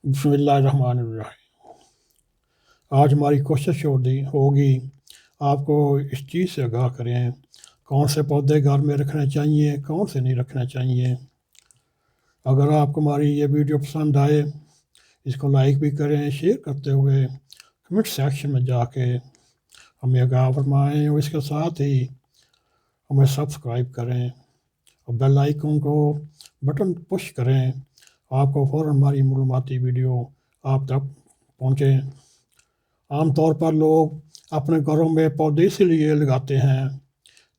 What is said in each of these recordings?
بسم اللہ الرحمن الرحیم۔ آج ہماری کوشش ہوگی آپ کو اس چیز سے آگاہ کریں کون سے پودے گھر میں رکھنے چاہیے، کون سے نہیں رکھنے چاہیے۔ اگر آپ کو ہماری یہ ویڈیو پسند آئے اس کو لائک بھی کریں، شیئر کرتے ہوئے کمنٹ سیکشن میں جا کے ہمیں آگاہ فرمائیں، اور اس کے ساتھ ہی ہمیں سبسکرائب کریں اور بیل آئیکن کو بٹن پش کریں، آپ کو فوراً ہماری معلوماتی ویڈیو آپ تک پہنچیں۔ عام طور پر لوگ اپنے گھروں میں پودے اس لیے لگاتے ہیں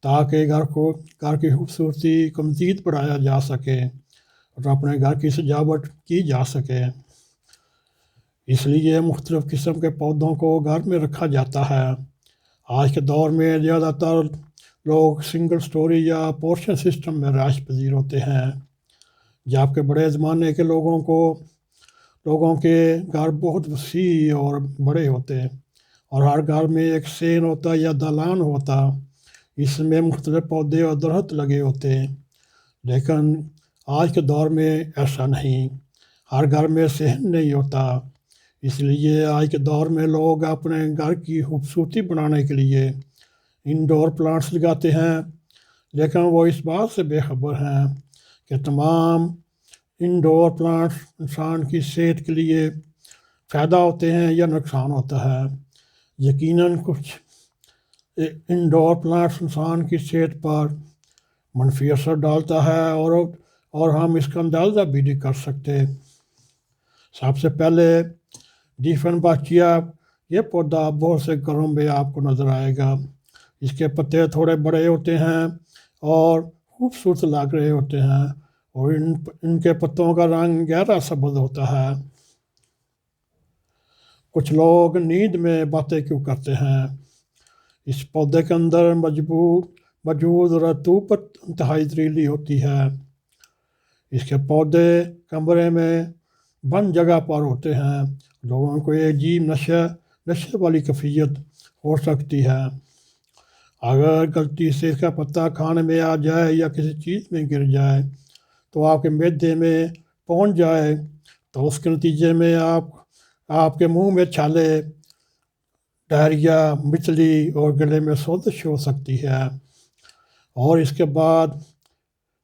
تاکہ گھر کی خوبصورتی کو مزید بڑھایا جا سکے اور اپنے گھر کی سجاوٹ کی جا سکے۔ اس لیے مختلف قسم کے پودوں کو گھر میں رکھا جاتا ہے۔ آج کے دور میں زیادہ تر لوگ سنگل سٹوری یا پورشن سسٹم میں رہائش پذیر ہوتے ہیں، جبکہ بڑے زمانے کے لوگوں کے گھر بہت وسیع اور بڑے ہوتے اور ہر گھر میں ایک سین ہوتا یا دالان ہوتا، اس میں مختلف پودے اور درخت لگے ہوتے۔ لیکن آج کے دور میں ایسا نہیں، ہر گھر میں صحن نہیں ہوتا۔ اس لیے آج کے دور میں لوگ اپنے گھر کی خوبصورتی بنانے کے لیے انڈور پلانٹس لگاتے ہیں، لیکن وہ اس بات سے بے خبر ہیں کہ تمام انڈور پلانٹس انسان کی صحت کے لیے فائدہ ہوتے ہیں یا نقصان ہوتا ہے۔ یقیناً کچھ انڈور پلانٹس انسان کی صحت پر منفی اثر ڈالتا ہے اور ہم اس کا اندازہ بھی نہیں کر سکتے۔ سب سے پہلے ڈیفنباچیا، یہ پودا بہت سے گھروں میں آپ کو نظر آئے گا۔ اس کے پتے تھوڑے بڑے ہوتے ہیں اور خوبصورت لگ رہے ہوتے ہیں، اور ان کے پتوں کا رنگ گہرا سبز ہوتا ہے۔ کچھ لوگ نیند میں باتیں کیوں کرتے ہیں؟ اس پودے کے اندر موجود رطوبت انتہائی زہریلی ہوتی ہے۔ اس کے پودے کمرے میں بند جگہ پر ہوتے ہیں، لوگوں کو یہ عجیب نشے والی کیفیت ہو سکتی ہے۔ اگر غلطی سے اس کا پتا کھانے میں آ جائے یا کسی چیز میں گر جائے تو آپ کے معدے میں پہنچ جائے تو اس کے نتیجے میں آپ کے منہ میں چھالے، ڈائریا، مچلی اور گلے میں سوزش ہو سکتی ہے۔ اور اس کے بعد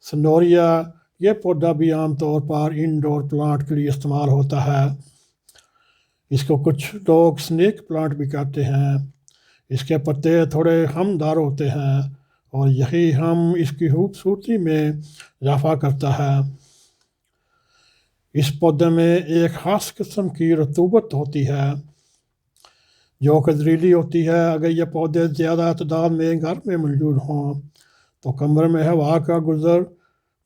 سنوریا، یہ پودا بھی عام طور پر انڈور پلانٹ کے لیے استعمال ہوتا ہے۔ اس کو کچھ لوگ سنیک پلانٹ بھی کہتے ہیں۔ اس کے پتے تھوڑے ہمدار ہوتے ہیں اور یہی ہم اس کی خوبصورتی میں اضافہ کرتا ہے۔ اس پودے میں ایک خاص قسم کی رطوبت ہوتی ہے جو کہ زہریلی ہوتی ہے۔ اگر یہ پودے زیادہ تعداد میں گھر میں موجود ہوں تو کمرے میں ہوا کا گزر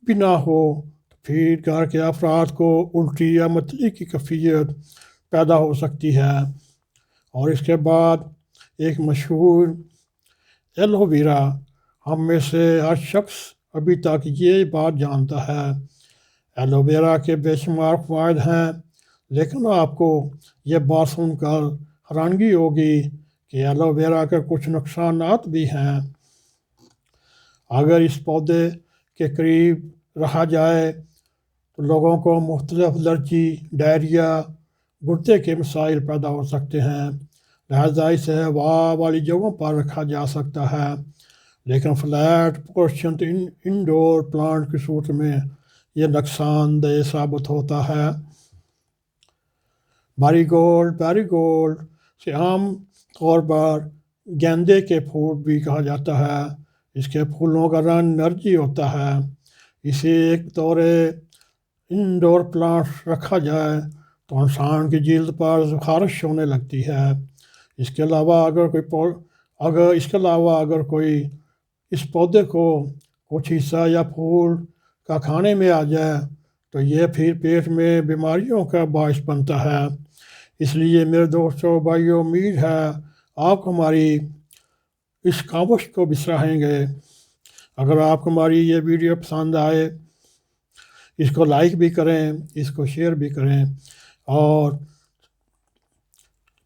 بھی نہ ہو تو پھر گھر کے افراد کو الٹی یا متلی کی کیفیت پیدا ہو سکتی ہے۔ اور اس کے بعد ایک مشہور ایلو ویرا، ہم میں سے ہر شخص ابھی تک یہ بات جانتا ہے۔ ایلو ویرا کے بے شمار فوائد ہیں، لیکن آپ کو یہ بات سن کر حیرانگی ہوگی کہ ایلو ویرا کے کچھ نقصانات بھی ہیں۔ اگر اس پودے کے قریب رہا جائے تو لوگوں کو مختلف الرجی، ڈائریا، گردے کے مسائل پیدا ہو سکتے ہیں، لہذا اسے ہوا والی جگہوں پر رکھا جا سکتا ہے، لیکن فلیٹ پورشن انڈور پلانٹ کی صورت میں یہ نقصان دہ ثابت ہوتا ہے۔ میری گولڈ سے عام طور پر گیندے کے پھول بھی کہا جاتا ہے۔ اس کے پھولوں کا رنگ نارنجی ہوتا ہے۔ اسے ایک طور انڈور پلانٹ رکھا جائے تو انسان کی جلد پر خارش ہونے لگتی ہے۔ اس کے علاوہ اگر کوئی اس پودے کو کچھ حصہ یا پھول کا کھانے میں آ جائے تو یہ پھر پیٹ میں بیماریوں کا باعث بنتا ہے۔ اس لیے میرے دوستوں، بھائیوں، امید ہے آپ ہماری اس کاوش کو بھی سراہیں گے۔ اگر آپ کو ہماری یہ ویڈیو پسند آئے اس کو لائک بھی کریں، اس کو شیئر بھی کریں، اور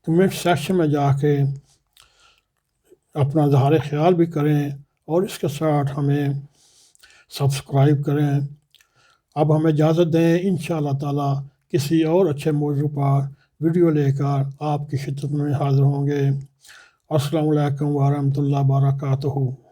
کمنٹ سیکشن میں جا کے اپنا اظہار خیال بھی کریں، اور اس کے ساتھ ہمیں سبسکرائب کریں۔ اب ہمیں اجازت دیں، انشاءاللہ تعالی کسی اور اچھے موضوع پر ویڈیو لے کر آپ کی خدمت میں حاضر ہوں گے۔ السلام علیکم ورحمۃ اللہ وبرکاتہ۔